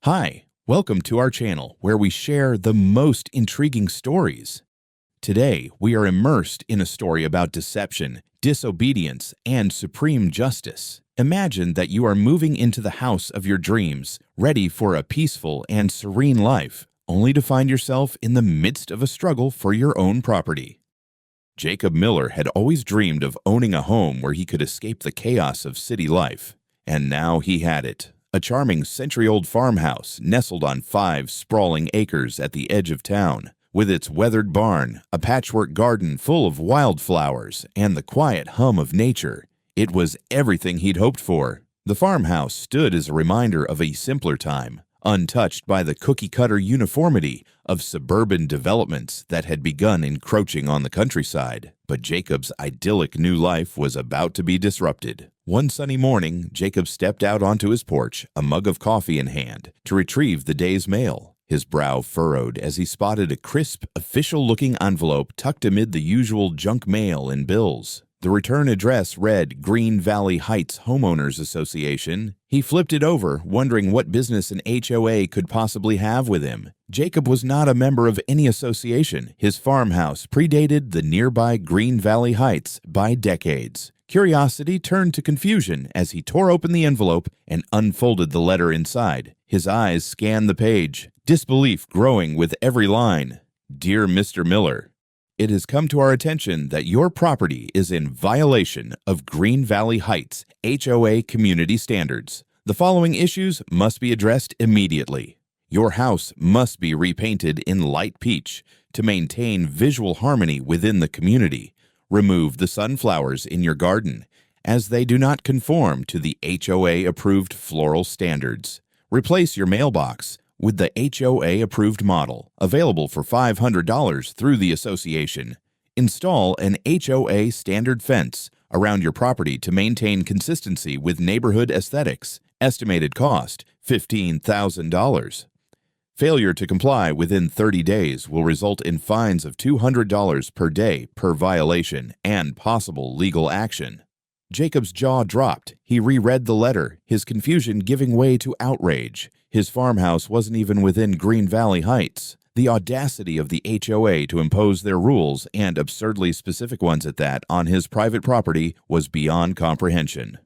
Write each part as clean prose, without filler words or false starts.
Hi, welcome to our channel where we share the most intriguing stories. Today, we are immersed in a story about deception, disobedience, and supreme justice. Imagine that you are moving into the house of your dreams, ready for a peaceful and serene life, only to find yourself in the midst of a struggle for your own property. Jacob Miller had always dreamed of owning a home where he could escape the chaos of city life, and now he had it. A charming century-old farmhouse nestled on 5 sprawling acres at the edge of town, with its weathered barn, a patchwork garden full of wildflowers, and the quiet hum of nature. It was everything he'd hoped for. The farmhouse stood as a reminder of a simpler time, untouched by the cookie-cutter uniformity of suburban developments that had begun encroaching on the countryside. But Jacob's idyllic new life was about to be disrupted. One sunny morning, Jacob stepped out onto his porch, a mug of coffee in hand, to retrieve the day's mail. His brow furrowed as he spotted a crisp, official-looking envelope tucked amid the usual junk mail and bills. The return address read Green Valley Heights Homeowners Association. He flipped it over, wondering what business an HOA could possibly have with him. Jacob was not a member of any association. His farmhouse predated the nearby Green Valley Heights by decades. Curiosity turned to confusion as he tore open the envelope and unfolded the letter inside. His eyes scanned the page, disbelief growing with every line. Dear Mr. Miller, it has come to our attention that your property is in violation of Green Valley Heights HOA community standards. The following issues must be addressed immediately. Your house must be repainted in light peach to maintain visual harmony within the community. Remove the sunflowers in your garden, as they do not conform to the HOA-approved floral standards. Replace your mailbox with the HOA-approved model, available for $500 through the association. Install an HOA standard fence around your property to maintain consistency with neighborhood aesthetics. Estimated cost, $15,000. Failure to comply within 30 days will result in fines of $200 per day per violation and possible legal action. Jacob's jaw dropped. He reread the letter, his confusion giving way to outrage. His farmhouse wasn't even within Green Valley Heights. The audacity of the HOA to impose their rules, and absurdly specific ones at that, on his private property was beyond comprehension.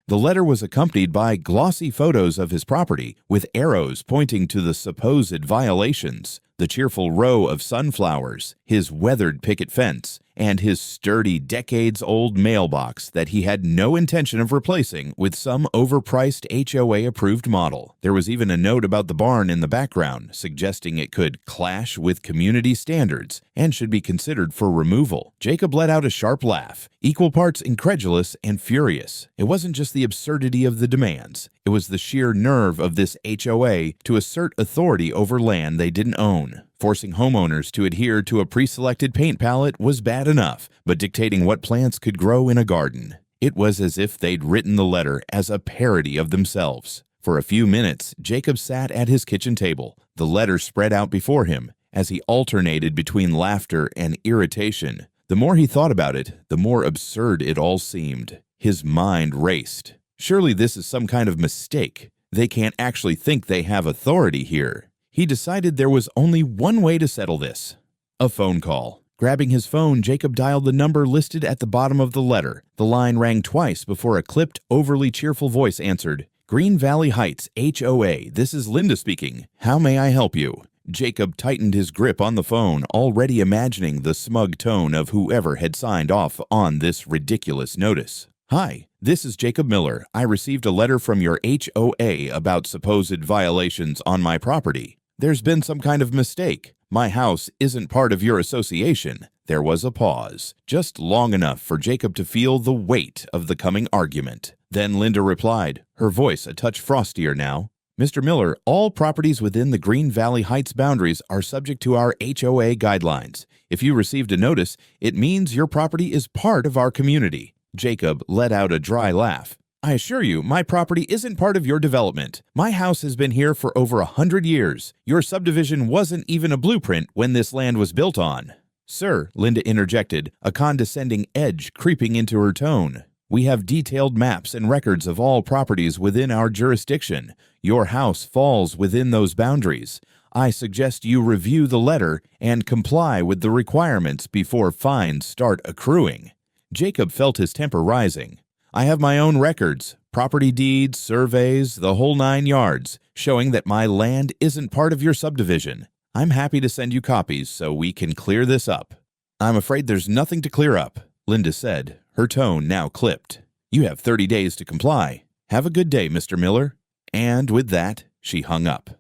The letter was accompanied by glossy photos of his property, with arrows pointing to the supposed violations, the cheerful row of sunflowers, his weathered picket fence, and his sturdy, decades-old mailbox that he had no intention of replacing with some overpriced HOA-approved model. There was even a note about the barn in the background, suggesting it could clash with community standards and should be considered for removal. Jacob let out a sharp laugh, equal parts incredulous and furious. It wasn't just the absurdity of the demands. It was the sheer nerve of this HOA to assert authority over land they didn't own. Forcing homeowners to adhere to a pre-selected paint palette was bad enough, but dictating what plants could grow in a garden. It was as if they'd written the letter as a parody of themselves. For a few minutes, Jacob sat at his kitchen table, the letter spread out before him, as he alternated between laughter and irritation. The more he thought about it, the more absurd it all seemed. His mind raced. Surely this is some kind of mistake. They can't actually think they have authority here. He decided there was only one way to settle this: a phone call. Grabbing his phone, Jacob dialed the number listed at the bottom of the letter. The line rang twice before a clipped, overly cheerful voice answered. Green Valley Heights HOA, this is Linda speaking. How may I help you? Jacob tightened his grip on the phone, already imagining the smug tone of whoever had signed off on this ridiculous notice. Hi, this is Jacob Miller. I received a letter from your HOA about supposed violations on my property. There's been some kind of mistake. My house isn't part of your association. There was a pause, just long enough for Jacob to feel the weight of the coming argument. Then Linda replied, her voice a touch frostier now. Mr. Miller, all properties within the Green Valley Heights boundaries are subject to our HOA guidelines. If you received a notice, it means your property is part of our community. Jacob let out a dry laugh. I assure you, my property isn't part of your development. My house has been here for over 100 years. Your subdivision wasn't even a blueprint when this land was built on. Sir, Linda interjected, a condescending edge creeping into her tone. We have detailed maps and records of all properties within our jurisdiction. Your house falls within those boundaries. I suggest you review the letter and comply with the requirements before fines start accruing." Jacob felt his temper rising. "I have my own records, property deeds, surveys, the whole 9 yards, showing that my land isn't part of your subdivision. I'm happy to send you copies so we can clear this up." "I'm afraid there's nothing to clear up," Linda said, her tone now clipped. "You have 30 days to comply. Have a good day, Mr. Miller." And with that, she hung up.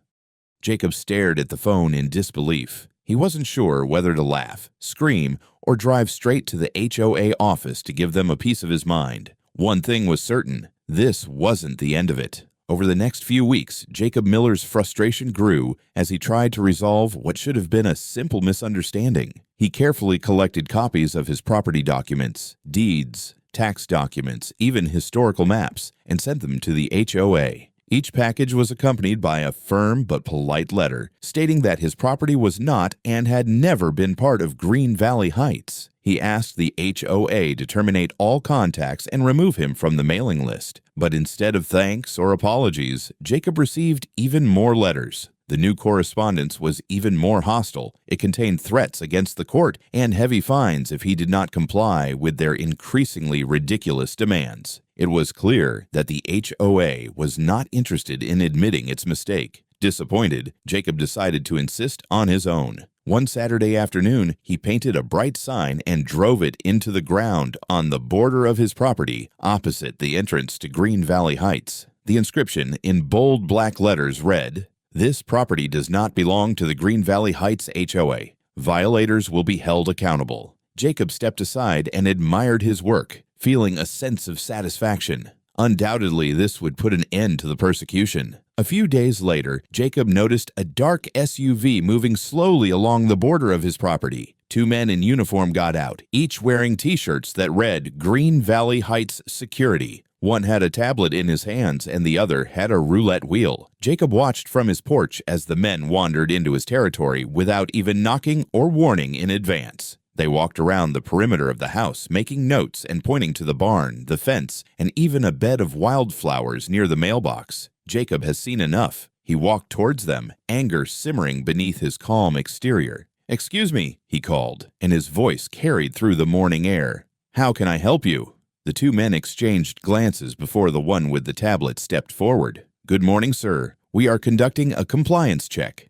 Jacob stared at the phone in disbelief. He wasn't sure whether to laugh, scream, or drive straight to the HOA office to give them a piece of his mind. One thing was certain, this wasn't the end of it. Over the next few weeks, Jacob Miller's frustration grew as he tried to resolve what should have been a simple misunderstanding. He carefully collected copies of his property documents, deeds, tax documents, even historical maps, and sent them to the HOA. Each package was accompanied by a firm but polite letter stating that his property was not and had never been part of Green Valley Heights. He asked the HOA to terminate all contacts and remove him from the mailing list. But instead of thanks or apologies, Jacob received even more letters. The new correspondence was even more hostile. It contained threats against the court and heavy fines if he did not comply with their increasingly ridiculous demands. It was clear that the HOA was not interested in admitting its mistake. Disappointed, Jacob decided to insist on his own. One Saturday afternoon, he painted a bright sign and drove it into the ground on the border of his property, opposite the entrance to Green Valley Heights. The inscription, in bold black letters, read, "This property does not belong to the Green Valley Heights HOA. Violators will be held accountable." Jacob stepped aside and admired his work, feeling a sense of satisfaction. Undoubtedly, this would put an end to the persecution. A few days later, Jacob noticed a dark SUV moving slowly along the border of his property. 2 men in uniform got out, each wearing T-shirts that read Green Valley Heights Security. One had a tablet in his hands and the other had a roulette wheel. Jacob watched from his porch as the men wandered into his territory without even knocking or warning in advance. They walked around the perimeter of the house, making notes and pointing to the barn, the fence, and even a bed of wildflowers near the mailbox. Jacob has seen enough. He walked towards them, anger simmering beneath his calm exterior. "Excuse me," he called, and his voice carried through the morning air. "How can I help you?" The 2 men exchanged glances before the one with the tablet stepped forward. "Good morning, sir. We are conducting a compliance check."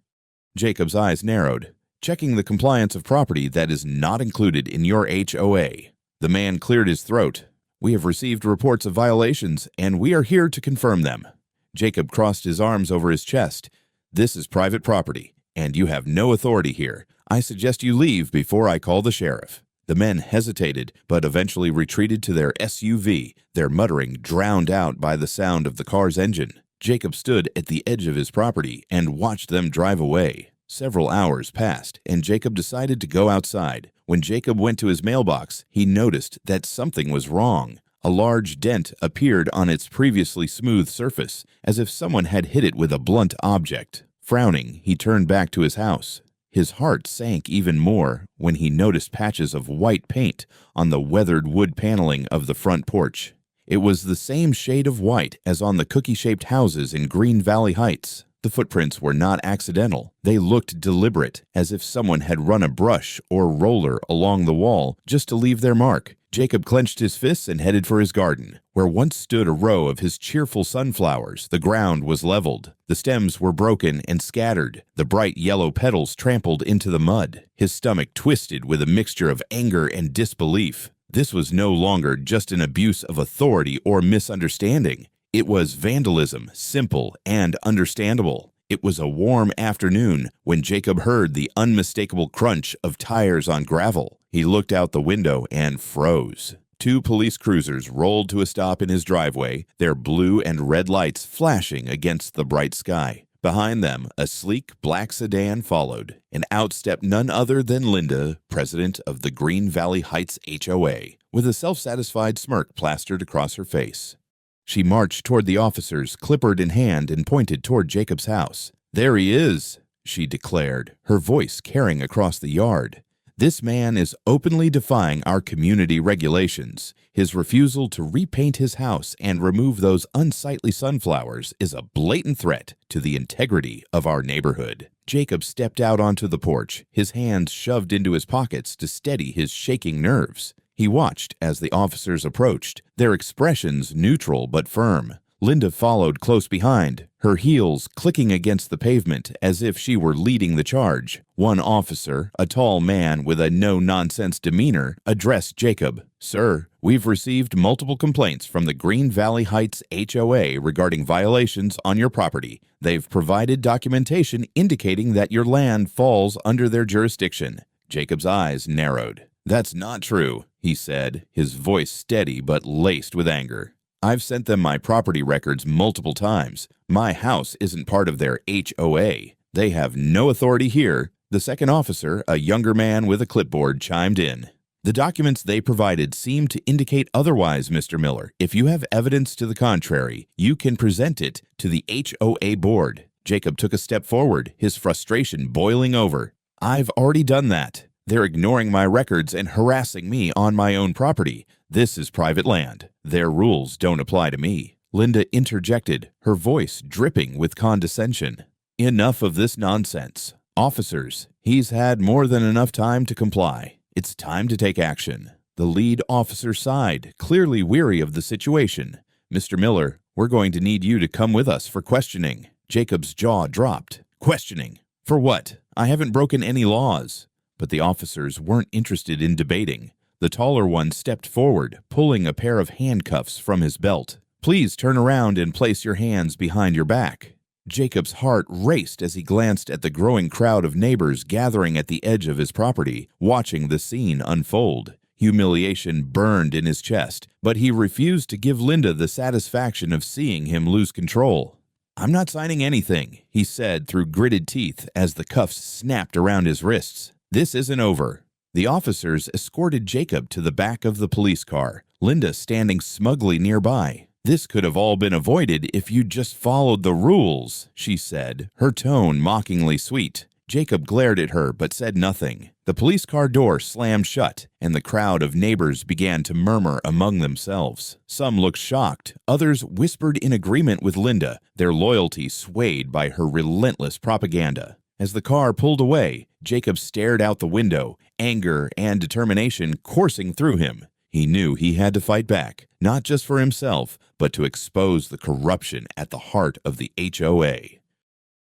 Jacob's eyes narrowed. "Checking the compliance of property that is not included in your HOA." The man cleared his throat. "We have received reports of violations, and we are here to confirm them." Jacob crossed his arms over his chest. "This is private property, and you have no authority here. I suggest you leave before I call the sheriff." The men hesitated, but eventually retreated to their SUV, their muttering drowned out by the sound of the car's engine. Jacob stood at the edge of his property and watched them drive away. Several hours passed, and Jacob decided to go outside. When Jacob went to his mailbox, he noticed that something was wrong. A large dent appeared on its previously smooth surface, as if someone had hit it with a blunt object. Frowning, he turned back to his house. His heart sank even more when he noticed patches of white paint on the weathered wood paneling of the front porch. It was the same shade of white as on the cookie-shaped houses in Green Valley Heights. The footprints were not accidental. They looked deliberate, as if someone had run a brush or roller along the wall just to leave their mark. Jacob clenched his fists and headed for his garden. Where once stood a row of his cheerful sunflowers, the ground was leveled. The stems were broken and scattered, the bright yellow petals trampled into the mud. His stomach twisted with a mixture of anger and disbelief. This was no longer just an abuse of authority or misunderstanding. It was vandalism, simple and understandable. It was a warm afternoon when Jacob heard the unmistakable crunch of tires on gravel. He looked out the window and froze. 2 police cruisers rolled to a stop in his driveway, their blue and red lights flashing against the bright sky. Behind them, a sleek black sedan followed, and out stepped none other than Linda, president of the Green Valley Heights HOA, with a self-satisfied smirk plastered across her face. She marched toward the officers, clipboard in hand, and pointed toward Jacob's house. "There he is," she declared, her voice carrying across the yard. This man is openly defying our community regulations. His refusal to repaint his house and remove those unsightly sunflowers is a blatant threat to the integrity of our neighborhood. Jacob stepped out onto the porch, his hands shoved into his pockets to steady his shaking nerves. He watched as the officers approached, their expressions neutral but firm. Linda followed close behind, her heels clicking against the pavement as if she were leading the charge. One officer, a tall man with a no-nonsense demeanor, addressed Jacob. "Sir, we've received multiple complaints from the Green Valley Heights HOA regarding violations on your property. They've provided documentation indicating that your land falls under their jurisdiction." Jacob's eyes narrowed. "That's not true," he said, his voice steady but laced with anger. "I've sent them my property records multiple times. My house isn't part of their HOA. They have no authority here." The second officer, a younger man with a clipboard, chimed in. "The documents they provided seem to indicate otherwise, Mr. Miller. If you have evidence to the contrary, you can present it to the HOA board." Jacob took a step forward, his frustration boiling over. "I've already done that. They're ignoring my records and harassing me on my own property. This is private land. Their rules don't apply to me." Linda interjected, her voice dripping with condescension. "Enough of this nonsense. Officers, he's had more than enough time to comply. It's time to take action." The lead officer sighed, clearly weary of the situation. "Mr. Miller, we're going to need you to come with us for questioning." Jacob's jaw dropped. "Questioning? For what? I haven't broken any laws." But the officers weren't interested in debating. The taller one stepped forward, pulling a pair of handcuffs from his belt. "Please turn around and place your hands behind your back." Jacob's heart raced as he glanced at the growing crowd of neighbors gathering at the edge of his property, watching the scene unfold. Humiliation burned in his chest, but he refused to give Linda the satisfaction of seeing him lose control. "I'm not signing anything," he said through gritted teeth as the cuffs snapped around his wrists. "This isn't over." The officers escorted Jacob to the back of the police car, Linda standing smugly nearby. "This could have all been avoided if you'd just followed the rules," she said, her tone mockingly sweet. Jacob glared at her but said nothing. The police car door slammed shut, and the crowd of neighbors began to murmur among themselves. Some looked shocked, others whispered in agreement with Linda, their loyalty swayed by her relentless propaganda. As the car pulled away, Jacob stared out the window, anger and determination coursing through him. He knew he had to fight back, not just for himself, but to expose the corruption at the heart of the HOA.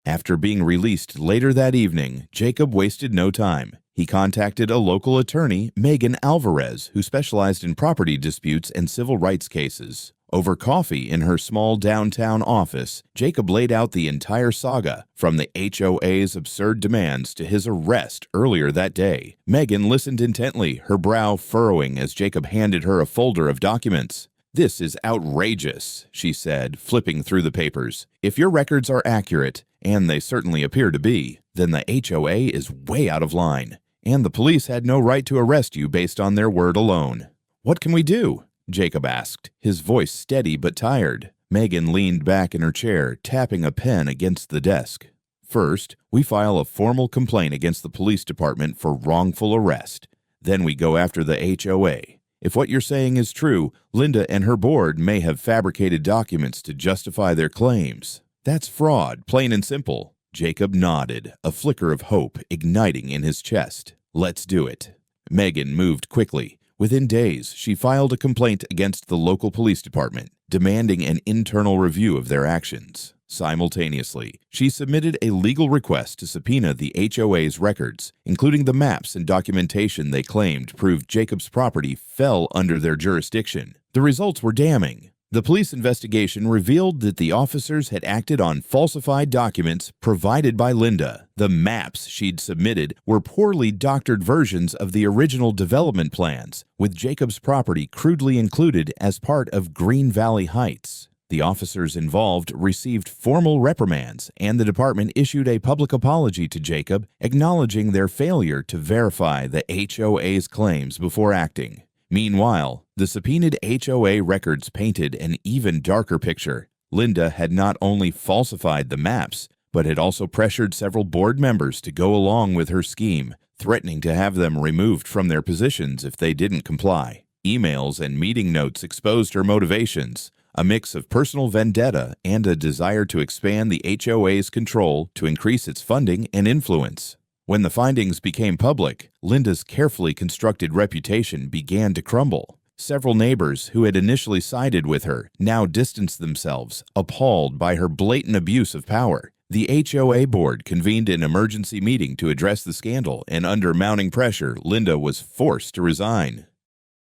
After being released later that evening, Jacob wasted no time. He contacted a local attorney, Megan Alvarez, who specialized in property disputes and civil rights cases. Over coffee in her small downtown office, Jacob laid out the entire saga, from the HOA's absurd demands to his arrest earlier that day. Megan listened intently, her brow furrowing as Jacob handed her a folder of documents. "This is outrageous," she said, flipping through the papers. "If your records are accurate, and they certainly appear to be, then the HOA is way out of line, and the police had no right to arrest you based on their word alone." "What can we do?" Jacob asked, his voice steady but tired. Megan leaned back in her chair, tapping a pen against the desk. "First, we file a formal complaint against the police department for wrongful arrest. Then we go after the HOA. If what you're saying is true, Linda and her board may have fabricated documents to justify their claims. That's fraud, plain and simple." Jacob nodded, a flicker of hope igniting in his chest. "Let's do it." Megan moved quickly. Within days, she filed a complaint against the local police department, demanding an internal review of their actions. Simultaneously, she submitted a legal request to subpoena the HOA's records, including the maps and documentation they claimed proved Jacob's property fell under their jurisdiction. The results were damning. The police investigation revealed that the officers had acted on falsified documents provided by Linda. The maps she'd submitted were poorly doctored versions of the original development plans, with Jacob's property crudely included as part of Green Valley Heights. The officers involved received formal reprimands, and the department issued a public apology to Jacob, acknowledging their failure to verify the HOA's claims before acting. Meanwhile, the subpoenaed HOA records painted an even darker picture. Linda had not only falsified the maps, but had also pressured several board members to go along with her scheme, threatening to have them removed from their positions if they didn't comply. Emails and meeting notes exposed her motivations, a mix of personal vendetta and a desire to expand the HOA's control to increase its funding and influence. When the findings became public, Linda's carefully constructed reputation began to crumble. Several neighbors who had initially sided with her now distanced themselves, appalled by her blatant abuse of power. The HOA board convened an emergency meeting to address the scandal, and under mounting pressure, Linda was forced to resign.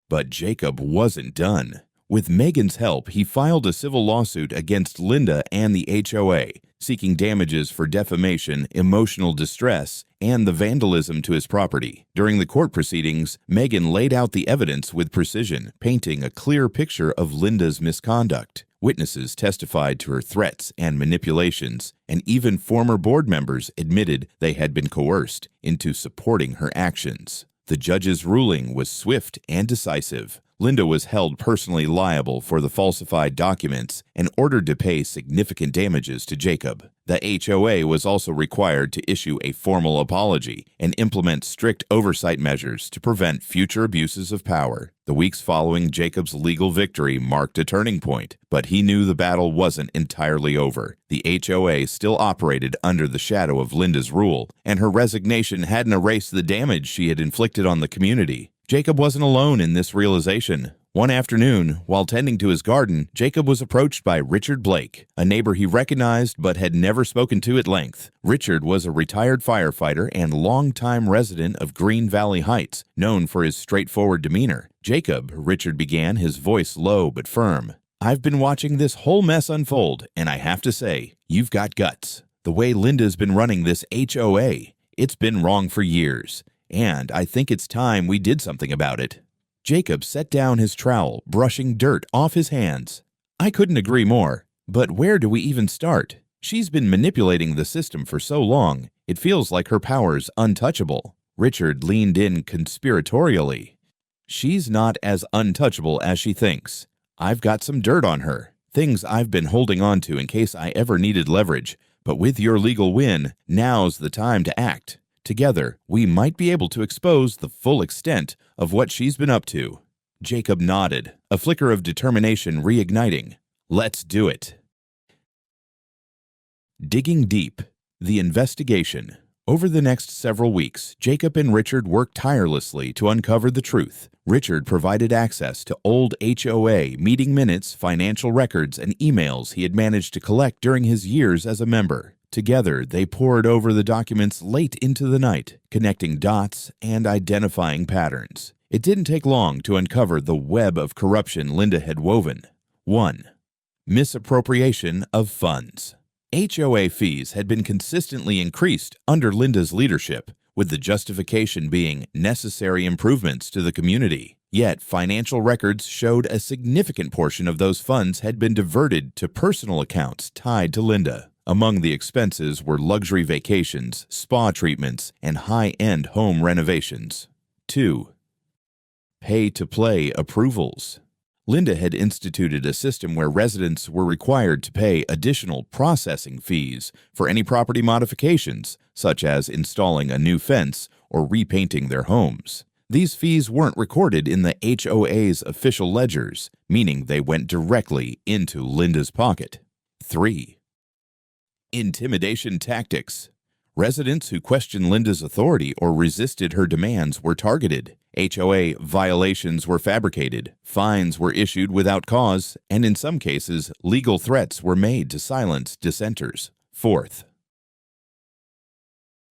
But Jacob wasn't done. With Megan's help, he filed a civil lawsuit against Linda and the HOA, seeking damages for defamation, emotional distress, and the vandalism to his property. During the court proceedings, Megan laid out the evidence with precision, painting a clear picture of Linda's misconduct. Witnesses testified to her threats and manipulations, and even former board members admitted they had been coerced into supporting her actions. The judge's ruling was swift and decisive. Linda was held personally liable for the falsified documents and ordered to pay significant damages to Jacob. The HOA was also required to issue a formal apology and implement strict oversight measures to prevent future abuses of power. The weeks following Jacob's legal victory marked a turning point, but he knew the battle wasn't entirely over. The HOA still operated under the shadow of Linda's rule, and her resignation hadn't erased the damage she had inflicted on the community. Jacob wasn't alone in this realization. One afternoon, while tending to his garden, Jacob was approached by Richard Blake, a neighbor he recognized but had never spoken to at length. Richard was a retired firefighter and longtime resident of Green Valley Heights, known for his straightforward demeanor. "Jacob," Richard began, his voice low but firm, "I've been watching this whole mess unfold, and I have to say, you've got guts. The way Linda's been running this HOA, it's been wrong for years. And I think it's time we did something about it." Jacob set down his trowel, brushing dirt off his hands. "I couldn't agree more. But where do we even start? She's been manipulating the system for so long, it feels like her power's untouchable." Richard leaned in conspiratorially. "She's not as untouchable as she thinks. I've got some dirt on her, things I've been holding on to in case I ever needed leverage. But with your legal win, now's the time to act. Together, we might be able to expose the full extent of what she's been up to." Jacob nodded, a flicker of determination reigniting. "Let's do it." Digging deep. The investigation. Over the next several weeks, Jacob and Richard worked tirelessly to uncover the truth. Richard provided access to old HOA meeting minutes, financial records, and emails he had managed to collect during his years as a member. Together, they pored over the documents late into the night, connecting dots and identifying patterns. It didn't take long to uncover the web of corruption Linda had woven. 1. Misappropriation of funds. HOA fees had been consistently increased under Linda's leadership, with the justification being necessary improvements to the community. Yet, financial records showed a significant portion of those funds had been diverted to personal accounts tied to Linda. Among the expenses were luxury vacations, spa treatments, and high-end home renovations. 2. Pay-to-play approvals. Linda had instituted a system where residents were required to pay additional processing fees for any property modifications, such as installing a new fence or repainting their homes. These fees weren't recorded in the HOA's official ledgers, meaning they went directly into Linda's pocket. 3. Intimidation tactics. Residents who questioned Linda's authority or resisted her demands were targeted. HOA violations were fabricated, fines were issued without cause, and in some cases, legal threats were made to silence dissenters. 4th.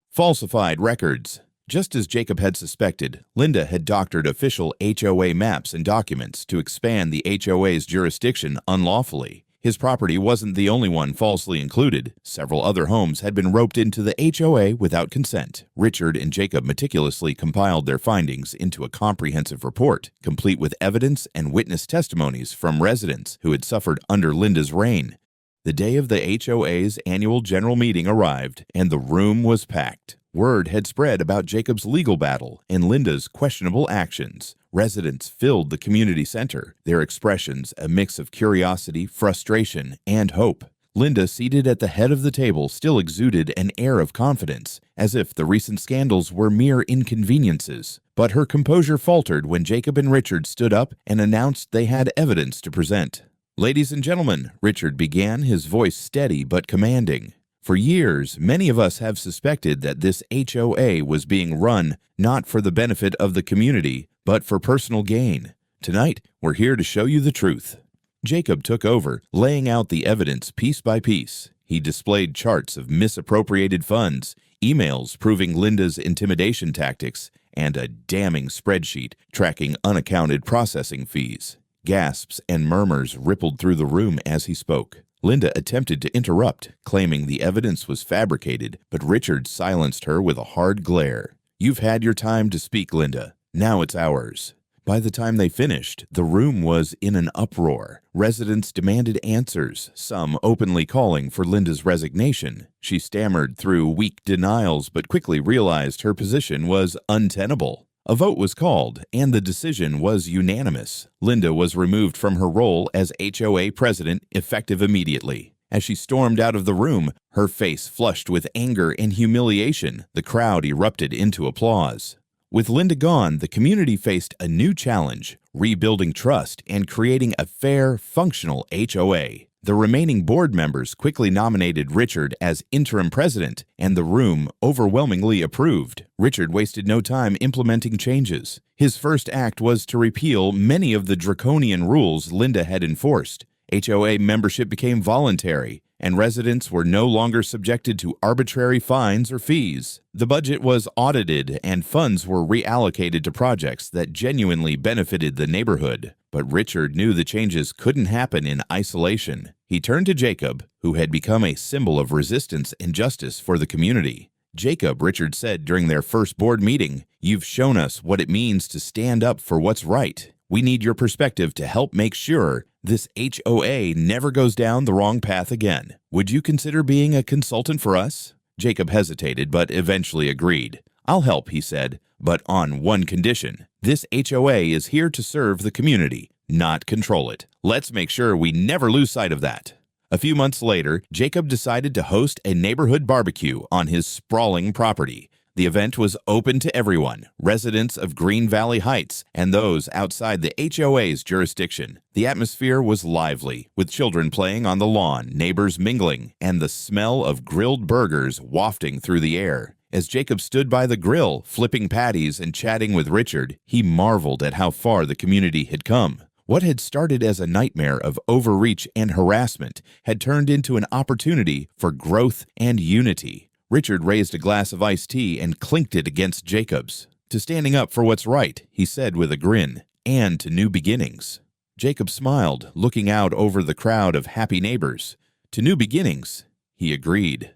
Falsified records. Just as Jacob had suspected, Linda had doctored official HOA maps and documents to expand the HOA's jurisdiction unlawfully. His property wasn't the only one falsely included. Several other homes had been roped into the HOA without consent. Richard and Jacob meticulously compiled their findings into a comprehensive report, complete with evidence and witness testimonies from residents who had suffered under Linda's reign. The day of the HOA's annual general meeting arrived, and the room was packed. Word had spread about Jacob's legal battle and Linda's questionable actions. Residents filled the community center, their expressions a mix of curiosity, frustration, and hope. Linda, seated at the head of the table, still exuded an air of confidence, as if the recent scandals were mere inconveniences. But her composure faltered when Jacob and Richard stood up and announced they had evidence to present. "Ladies and gentlemen," Richard began, his voice steady but commanding. "For years, many of us have suspected that this HOA was being run not for the benefit of the community, but for personal gain. Tonight, we're here to show you the truth." Jacob took over, laying out the evidence piece by piece. He displayed charts of misappropriated funds, emails proving Linda's intimidation tactics, and a damning spreadsheet tracking unaccounted processing fees. Gasps and murmurs rippled through the room as he spoke. Linda attempted to interrupt, claiming the evidence was fabricated, but Richard silenced her with a hard glare. "You've had your time to speak, Linda. Now it's ours." By the time they finished, the room was in an uproar. Residents demanded answers, some openly calling for Linda's resignation. She stammered through weak denials but quickly realized her position was untenable. A vote was called, and the decision was unanimous. Linda was removed from her role as HOA president, effective immediately. As she stormed out of the room, her face flushed with anger and humiliation, the crowd erupted into applause. With Linda gone, the community faced a new challenge: rebuilding trust and creating a fair, functional HOA. The remaining board members quickly nominated Richard as interim president, and the room overwhelmingly approved. Richard wasted no time implementing changes. His first act was to repeal many of the draconian rules Linda had enforced. HOA membership became voluntary, and residents were no longer subjected to arbitrary fines or fees. The budget was audited, and funds were reallocated to projects that genuinely benefited the neighborhood. But Richard knew the changes couldn't happen in isolation. He turned to Jacob, who had become a symbol of resistance and justice for the community. "Jacob," Richard said during their first board meeting, "you've shown us what it means to stand up for what's right. We need your perspective to help make sure this HOA never goes down the wrong path again. Would you consider being a consultant for us?" Jacob hesitated, but eventually agreed. "I'll help," he said, "but on one condition. This HOA is here to serve the community, not control it. Let's make sure we never lose sight of that." A few months later, Jacob decided to host a neighborhood barbecue on his sprawling property. The event was open to everyone, residents of Green Valley Heights and those outside the HOA's jurisdiction. The atmosphere was lively, with children playing on the lawn, neighbors mingling, and the smell of grilled burgers wafting through the air. As Jacob stood by the grill, flipping patties and chatting with Richard, he marveled at how far the community had come. What had started as a nightmare of overreach and harassment had turned into an opportunity for growth and unity. Richard raised a glass of iced tea and clinked it against Jacob's. "To standing up for what's right," he said with a grin, "and to new beginnings." Jacob smiled, looking out over the crowd of happy neighbors. "To new beginnings," he agreed.